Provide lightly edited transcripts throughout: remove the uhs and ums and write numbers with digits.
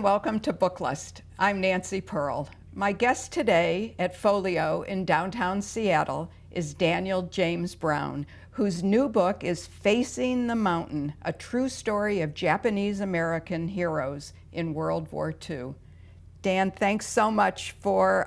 welcome to Booklist. I'm Nancy Pearl. My guest today at Folio in downtown Seattle is Daniel James Brown, whose new book is Facing the Mountain, a true story of Japanese American heroes in World War II. Dan, thanks so much for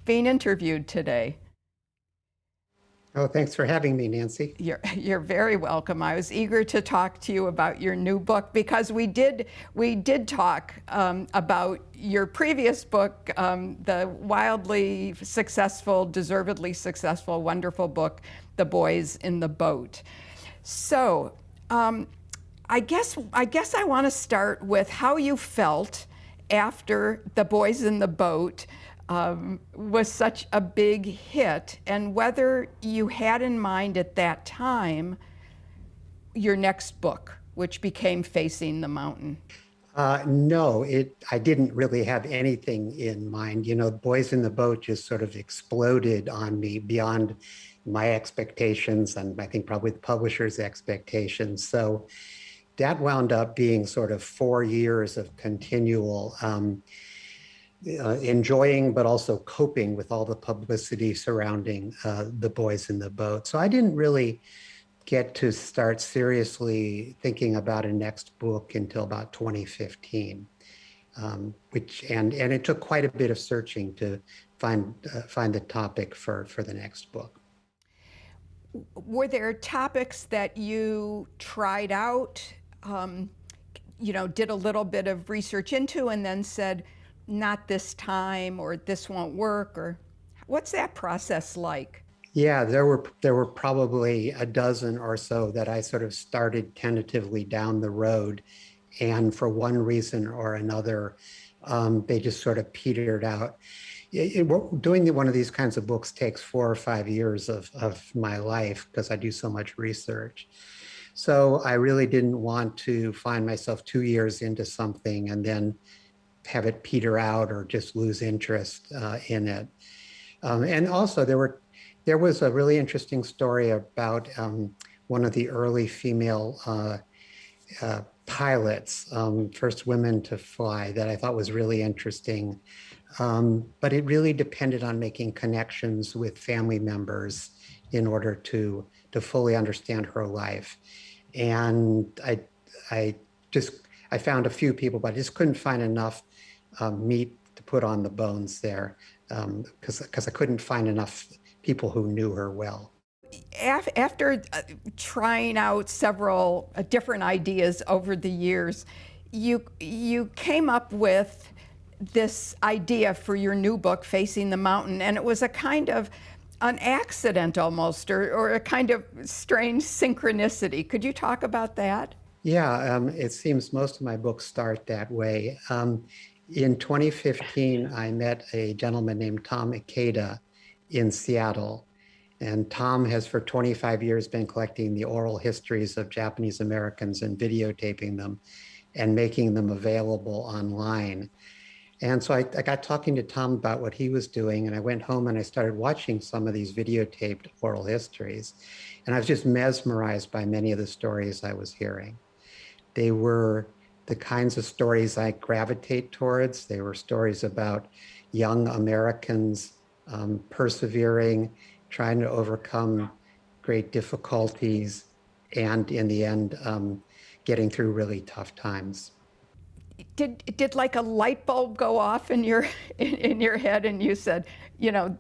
being interviewed today. Oh, thanks for having me, Nancy. You're very welcome. I was eager to talk to you about your new book because we did talk about your previous book, the wildly successful, deservedly successful, wonderful book, The Boys in the Boat. So I guess I want to start with how you felt after The Boys in the Boat was such a big hit, and whether you had in mind at that time your next book, which became Facing the Mountain. No, I didn't really have anything in mind. You know, Boys in the Boat just sort of exploded on me beyond my expectations, and I think probably the publisher's expectations. So that wound up being sort of 4 years of continual enjoying, but also coping with all the publicity surrounding The Boys in the Boat. So I didn't really get to start seriously thinking about a next book until about 2015, and it took quite a bit of searching to find the topic for the next book. Were there topics that you tried out, did a little bit of research into and then said, not this time, or this won't work, or what's that process like? Yeah, there were probably a dozen or so that I sort of started tentatively down the road, and for one reason or another, they just sort of petered out. Doing one of these kinds of books takes 4 or 5 years of my life because I do so much research. So I really didn't want to find myself 2 years into something and then have it peter out or just lose interest in it. And also there was a really interesting story about one of the early female pilots, first women to fly, that I thought was really interesting. But it really depended on making connections with family members in order to fully understand her life. And I found a few people, but I just couldn't find enough meat to put on the bones there, because I couldn't find enough people who knew her well. After trying out several different ideas over the years, you came up with this idea for your new book, Facing the Mountain, and it was a kind of an accident almost, or a kind of strange synchronicity. Could you talk about that? Yeah, it seems most of my books start that way. In 2015, I met a gentleman named Tom Ikeda in Seattle. And Tom has for 25 years been collecting the oral histories of Japanese Americans and videotaping them and making them available online. And so I got talking to Tom about what he was doing, and I went home and I started watching some of these videotaped oral histories. And I was just mesmerized by many of the stories I was hearing. They were the kinds of stories I gravitate towards. They were stories about young Americans persevering, trying to overcome great difficulties, and in the end, getting through really tough times. Did like a light bulb go off in your head, and you said,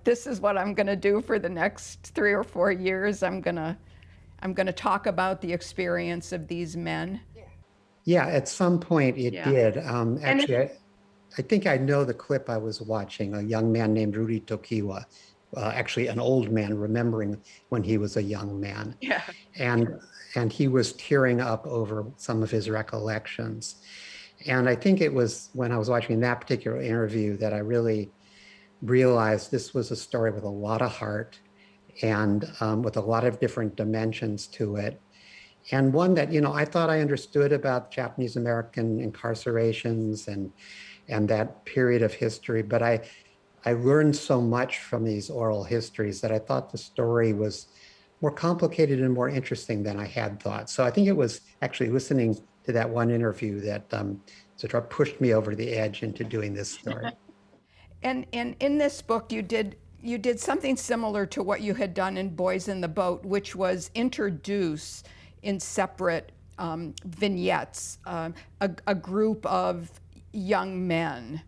this is what I'm going to do for the next 3 or 4 years. I'm going to talk about the experience of these men. Yeah, at some point it did. Actually, I think I know the clip I was watching, a young man named Rudy Tokiwa, actually an old man remembering when he was a young man. Yeah. And he was tearing up over some of his recollections. And I think it was when I was watching that particular interview that I really realized this was a story with a lot of heart and with a lot of different dimensions to it. And one that, I thought I understood about Japanese American incarcerations and that period of history, but I learned so much from these oral histories that I thought the story was more complicated and more interesting than I had thought. So I think it was actually listening to that one interview that sort of pushed me over the edge into doing this story. And in this book, you did something similar to what you had done in Boys in the Boat, which was introduce in separate vignettes a group of young men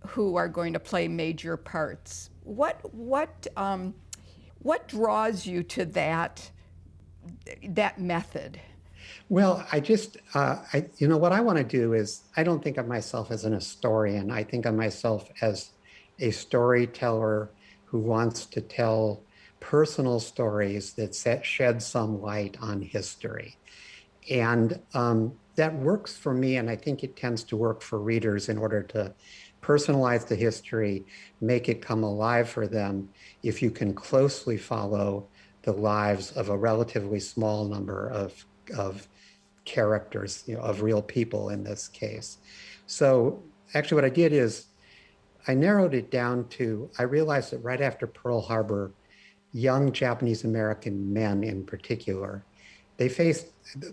who are going to play major parts. What draws you to that method? Well, what I want to do is, I don't think of myself as an historian. I think of myself as a storyteller who wants to tell personal stories that shed some light on history. And that works for me, and I think it tends to work for readers in order to personalize the history, make it come alive for them if you can closely follow the lives of a relatively small number of characters, of real people in this case. So actually what I did is I narrowed it down to, I realized that right after Pearl Harbor, young Japanese American men in particular,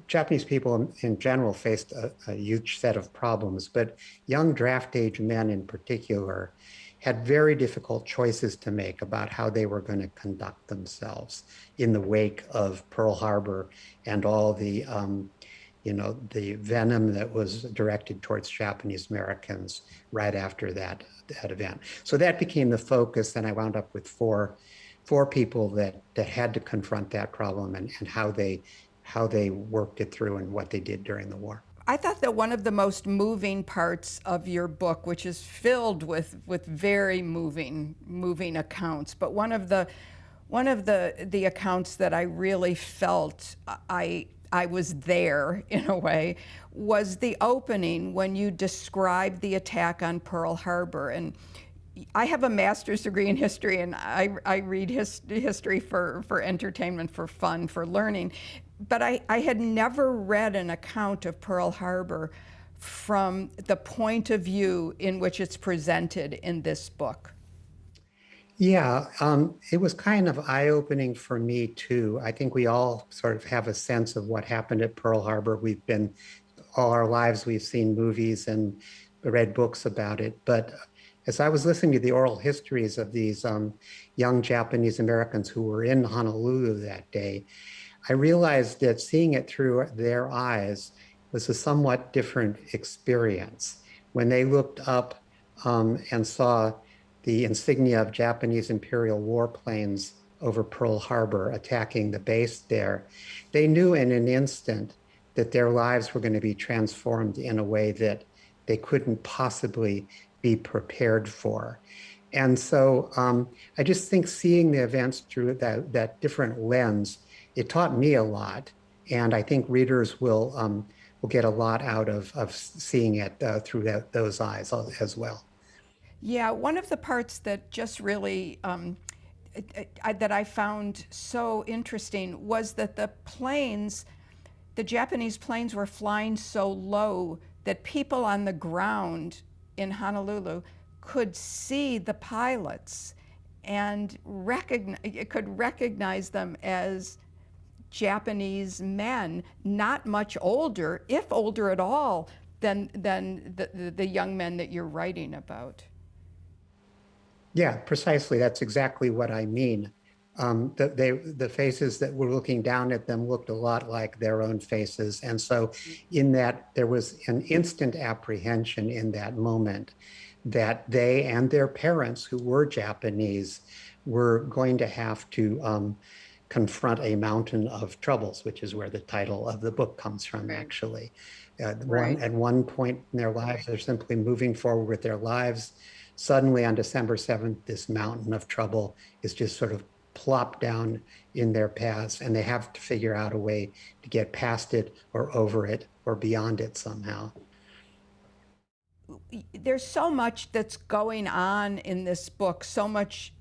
Japanese people in general faced a huge set of problems, but young draft age men in particular had very difficult choices to make about how they were going to conduct themselves in the wake of Pearl Harbor and all the venom that was directed towards Japanese Americans right after that event. So that became the focus, and I wound up with four people that had to confront that problem and how they worked it through and what they did during the war. I thought that one of the most moving parts of your book, which is filled with very moving accounts, but one of the accounts that I really felt I was there in a way was the opening when you described the attack on Pearl Harbor. And I have a master's degree in history, and I read history for entertainment, for fun, for learning. But I had never read an account of Pearl Harbor from the point of view in which it's presented in this book. Yeah, it was kind of eye-opening for me too. I think we all sort of have a sense of what happened at Pearl Harbor. All our lives, we've seen movies and read books about it. But as I was listening to the oral histories of these young Japanese Americans who were in Honolulu that day, I realized that seeing it through their eyes was a somewhat different experience. When they looked up and saw the insignia of Japanese Imperial warplanes over Pearl Harbor attacking the base there, they knew in an instant that their lives were going to be transformed in a way that they couldn't possibly be prepared for. And so I just think seeing the events through that different lens, it taught me a lot. And I think readers will get a lot out of seeing it through those eyes as well. Yeah, one of the parts that just really that I found so interesting was that the Japanese planes were flying so low that people on the ground in Honolulu could see the pilots and could recognize them as Japanese men, not much older, if older at all, than the young men that you're writing about. Yeah, precisely. That's exactly what I mean. The faces that were looking down at them looked a lot like their own faces. And so in that, there was an instant apprehension in that moment that they and their parents, who were Japanese, were going to have to confront a mountain of troubles, which is where the title of the book comes from, actually. Right. At one point in their lives, they're simply moving forward with their lives. Suddenly on December 7th, this mountain of trouble is just sort of plopped down in their paths, and they have to figure out a way to get past it or over it or beyond it somehow. There's so much that's going on in this book, so much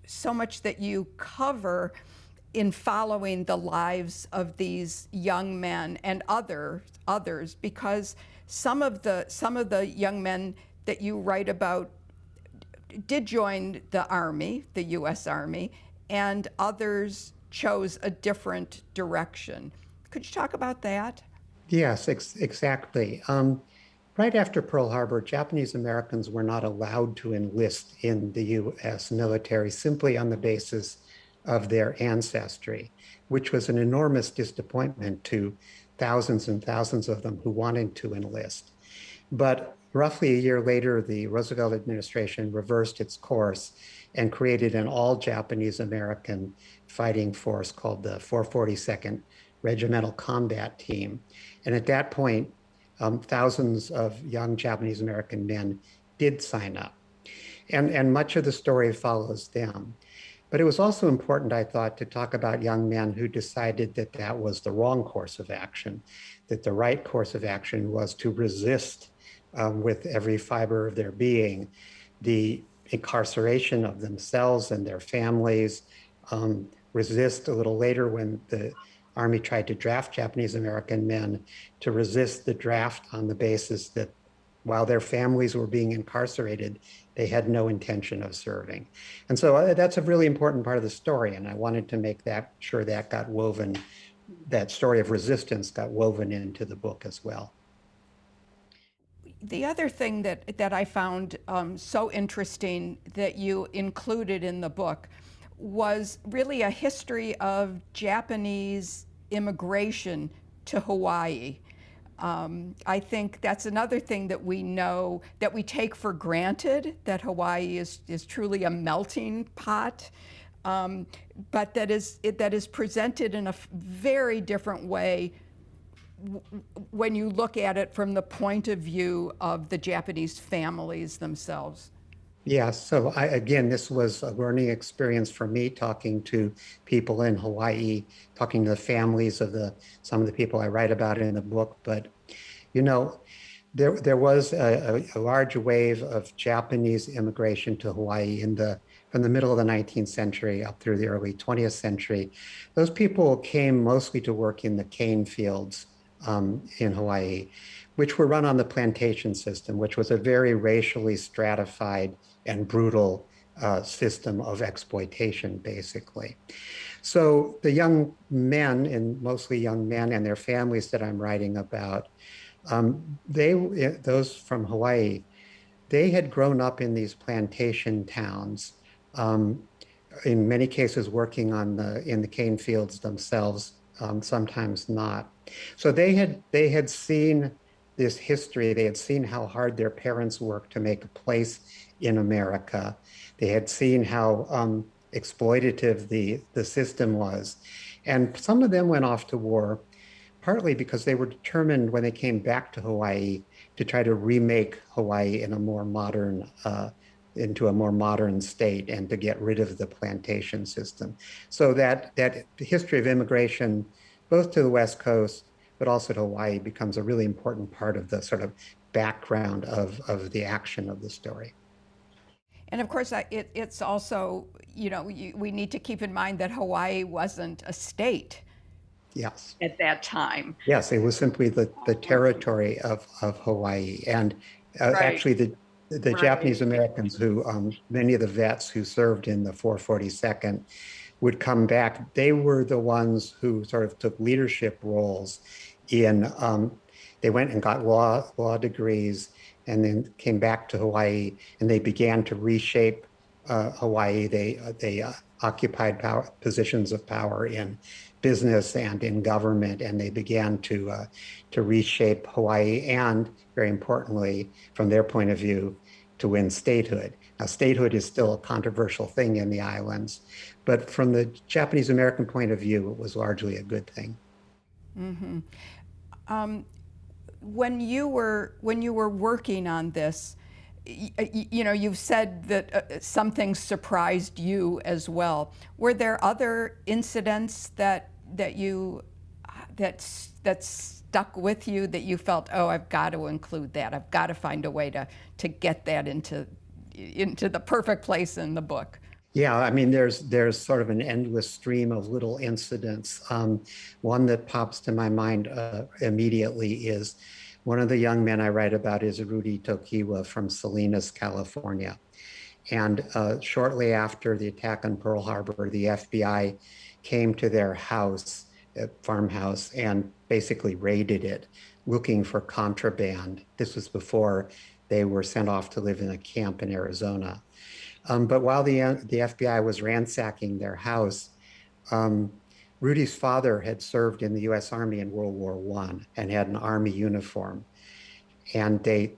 that you cover in following the lives of these young men and others, because some of the young men that you write about did join the Army, the U.S. Army, and others chose a different direction. Could you talk about that? Yes, exactly. Right after Pearl Harbor, Japanese Americans were not allowed to enlist in the US military simply on the basis of their ancestry, which was an enormous disappointment to thousands and thousands of them who wanted to enlist. But roughly a year later, the Roosevelt administration reversed its course and created an all Japanese American fighting force called the 442nd Regimental Combat Team. And at that point, thousands of young Japanese American men did sign up. And much of the story follows them. But it was also important, I thought, to talk about young men who decided that that was the wrong course of action, that the right course of action was to resist with every fiber of their being the incarceration of themselves and their families, resist a little later when the Army tried to draft Japanese American men, to resist the draft on the basis that while their families were being incarcerated, they had no intention of serving. And so that's a really important part of the story. And I wanted to make that sure that got woven, that story of resistance got woven into the book as well. The other thing that I found so interesting that you included in the book was really a history of Japanese immigration to Hawaii. I think that's another thing that we know, that we take for granted, that Hawaii is truly a melting pot, but that is presented in a very different way when you look at it from the point of view of the Japanese families themselves. Yeah, so again, this was a learning experience for me talking to people in Hawaii, talking to the families of some of the people I write about in the book. But you know, there was a large wave of Japanese immigration to Hawaii from the middle of the 19th century up through the early 20th century. Those people came mostly to work in the cane fields in Hawaii, which were run on the plantation system, which was a very racially stratified and brutal system of exploitation, basically. So the young men, and mostly young men and their families that I'm writing about, those from Hawaii, they had grown up in these plantation towns, um, in many cases working in the cane fields themselves, sometimes not. So they had seen this history. They had seen how hard their parents worked to make a place in America. They had seen how exploitative the system was. And some of them went off to war partly because they were determined when they came back to Hawaii to try to remake Hawaii in a more modern, into a more modern state and to get rid of the plantation system. So that history of immigration, both to the West Coast, but also to Hawaii, becomes a really important part of the sort of background of the action of the story. And of course, it's also, we need to keep in mind that Hawaii wasn't a state Yes. at that time. Yes, it was simply the territory of Hawaii. And Right, actually, the right. Japanese Americans who, many of the vets who served in the 442nd would come back. They were the ones who sort of took leadership roles in, they went and got law degrees and then came back to Hawaii and they began to reshape Hawaii. They occupied positions of power in business and in government, and they began to reshape Hawaii and, very importantly, from their point of view, to win statehood. Now, statehood is still a controversial thing in the islands, but from the Japanese American point of view, it was largely a good thing. When you were working on this, you've said that some things surprised you as well. Were there other incidents that stuck with you that you felt, oh, I've got to include that. I've got to find a way to get that into the perfect place in the book? Yeah, I mean, there's sort of an endless stream of little incidents. One that pops to my mind immediately is one of the young men I write about is Rudy Tokiwa from Salinas, California. And shortly after the attack on Pearl Harbor, the FBI came to their house farmhouse and basically raided it, looking for contraband. This was before they were sent off to live in a camp in Arizona. But while the FBI was ransacking their house, um, Rudy's father had served in the U.S. Army in World War I and had an Army uniform. And they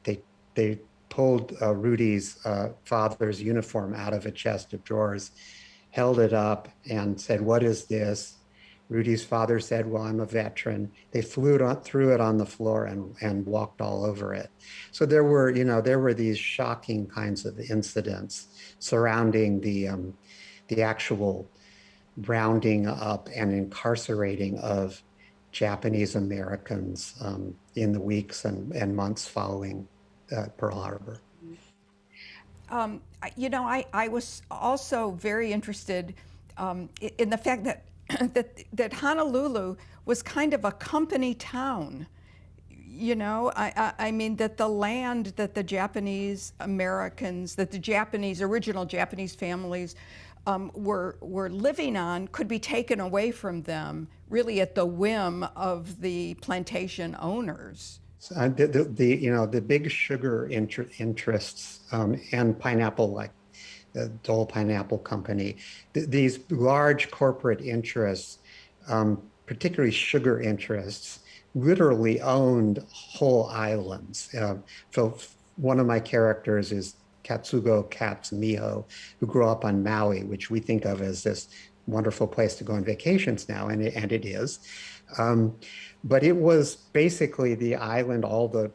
pulled Rudy's father's uniform out of a chest of drawers, held it up, and said, "What is this?" Rudy's father said, "Well, I'm a veteran." They threw it on the floor and walked all over it. So there were these shocking kinds of incidents surrounding the actual rounding up and incarcerating of Japanese Americans in the weeks and months following Pearl Harbor. I was also very interested in the fact that, that Honolulu was kind of a company town. I mean that the land that the Japanese Americans, that the original Japanese families were living on could be taken away from them really at the whim of the plantation owners. The big sugar interests and pineapple, like the Dole Pineapple Company, these large corporate interests, particularly sugar interests, literally owned whole islands. So one of my characters is Katsugo Katz Miho, who grew up on Maui, which we think of as this wonderful place to go on vacations now, and it is. But it was basically the island, all the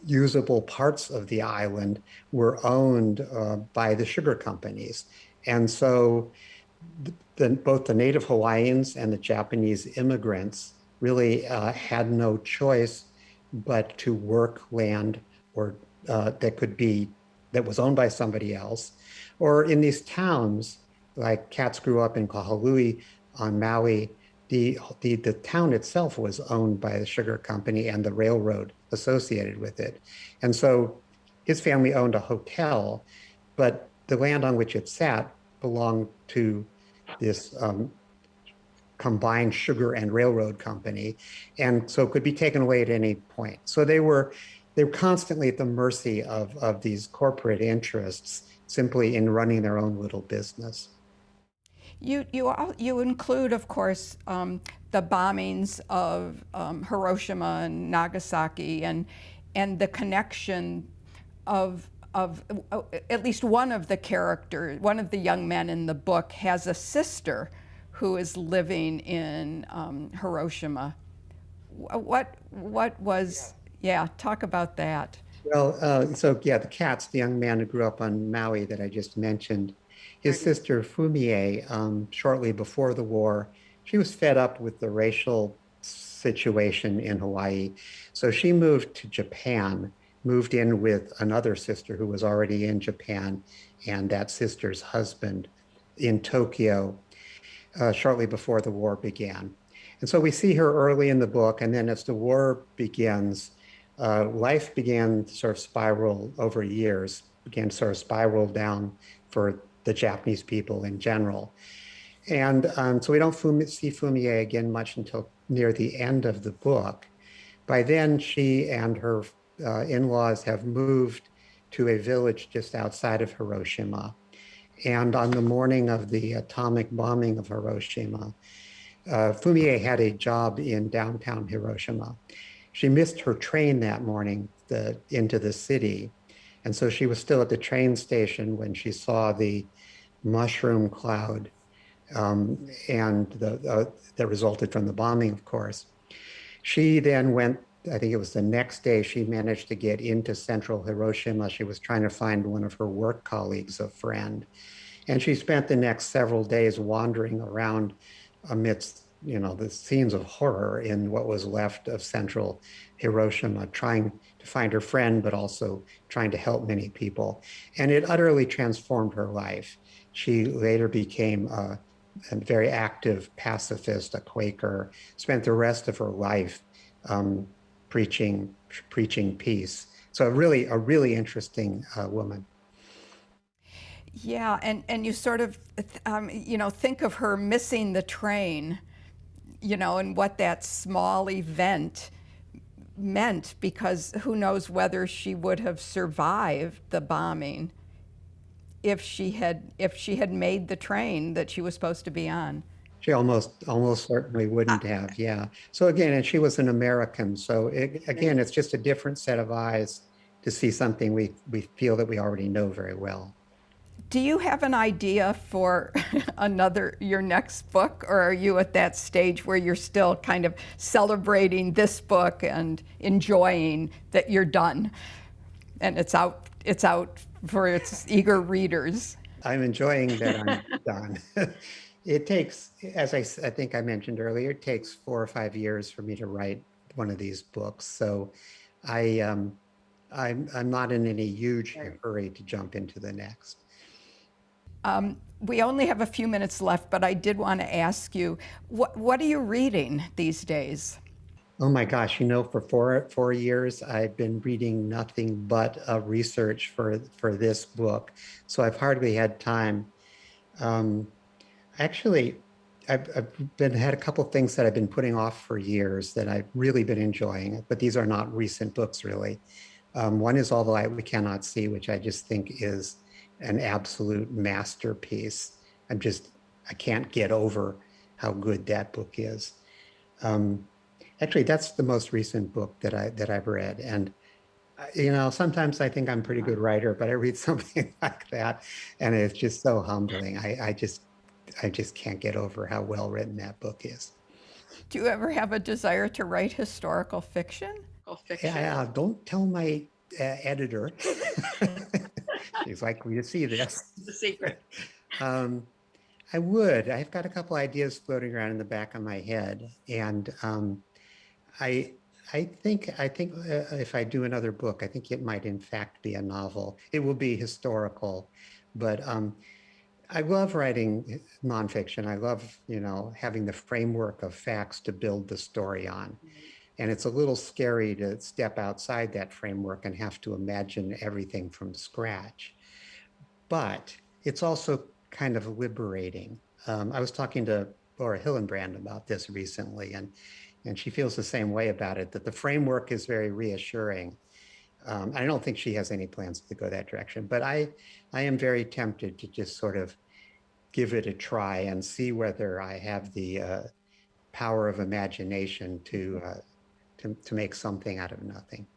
usable parts of the island were owned by the sugar companies. And so both the native Hawaiians and the Japanese immigrants really had no choice but to work land or that was owned by somebody else, or in these towns, like Katz grew up in Kahului on Maui. The town itself was owned by the sugar company and the railroad associated with it. And so his family owned a hotel, but the land on which it sat belonged to this combined sugar and railroad company, and so could be taken away at any point. So they were constantly at the mercy of these corporate interests, simply in running their own little business. You include, of course, the bombings of Hiroshima and Nagasaki, and the connection of at least one of the characters, one of the young men in the book has a sister who is living in Hiroshima. What was, yeah, talk about that. Well, the Katz, the young man who grew up on Maui that I just mentioned, his sister Fumie, shortly before the war, she was fed up with the racial situation in Hawaii. So she moved to Japan, moved in with another sister who was already in Japan, and that sister's husband in Tokyo, shortly before the war began. And so we see her early in the book, and then as the war begins, life began to sort of spiral over years, began to sort of spiral down for the Japanese people in general. And so we don't see Fumie again much until near the end of the book. By then, she and her in-laws have moved to a village just outside of Hiroshima. And on the morning of the atomic bombing of Hiroshima, Fumie had a job in downtown Hiroshima. She missed her train that morning into the city. And so she was still at the train station when she saw the mushroom cloud and that resulted from the bombing, of course. She then went, I think it was the next day, she managed to get into central Hiroshima. She was trying to find one of her work colleagues, a friend. And she spent the next several days wandering around amidst, the scenes of horror in what was left of central Hiroshima, trying to find her friend, but also trying to help many people. And it utterly transformed her life. She later became a very active pacifist, a Quaker, spent the rest of her life preaching peace. So a really interesting woman. Yeah, and you sort of, think of her missing the train, and what that small event meant, because who knows whether she would have survived the bombing if she had made the train that she was supposed to be on. She almost certainly wouldn't have, yeah. So again, and she was an American, so again, it's just a different set of eyes to see something we feel that we already know very well. Do you have an idea for your next book, or are you at that stage where you're still kind of celebrating this book and enjoying that you're done and it's out for its eager readers? I'm enjoying that I'm done. It takes, as I think I mentioned earlier, it takes 4 or 5 years for me to write one of these books. So I'm not in any huge hurry to jump into the next. We only have a few minutes left, but I did want to ask you, what are you reading these days? Oh my gosh, for 4 years, I've been reading nothing but research for this book. So I've hardly had time. Actually, I've had a couple of things that I've been putting off for years that I've really been enjoying, but these are not recent books really. One is All the Light We Cannot See, which I just think is an absolute masterpiece. I can't get over how good that book is. Actually, that's the most recent book that I've read. And sometimes I think I'm a pretty good writer, but I read something like that, and it's just so humbling. I just can't get over how well written that book is. Do you ever have a desire to write historical fiction? Yeah, don't tell my editor. She's likely to see this. The secret. I would. I've got a couple ideas floating around in the back of my head, and I think if I do another book, I think it might in fact be a novel. It will be historical, but I love writing nonfiction. I love, having the framework of facts to build the story on. And it's a little scary to step outside that framework and have to imagine everything from scratch. But it's also kind of liberating. I was talking to Laura Hillenbrand about this recently, and she feels the same way about it, that the framework is very reassuring. I don't think she has any plans to go that direction, but I am very tempted to just sort of give it a try and see whether I have the power of imagination to make something out of nothing.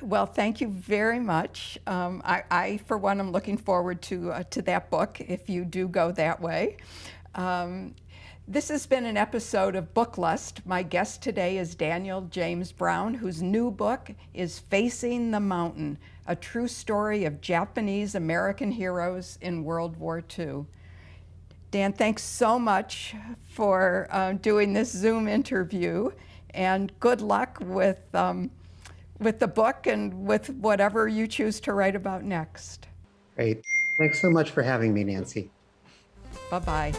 Well, thank you very much. I, for one, am looking forward to that book if you do go that way. This has been an episode of Book Lust. My guest today is Daniel James Brown, whose new book is Facing the Mountain, a true story of Japanese American heroes in World War II. Dan, thanks so much for doing this Zoom interview, and good luck with the book and with whatever you choose to write about next. Great. Thanks so much for having me, Nancy. Bye-bye.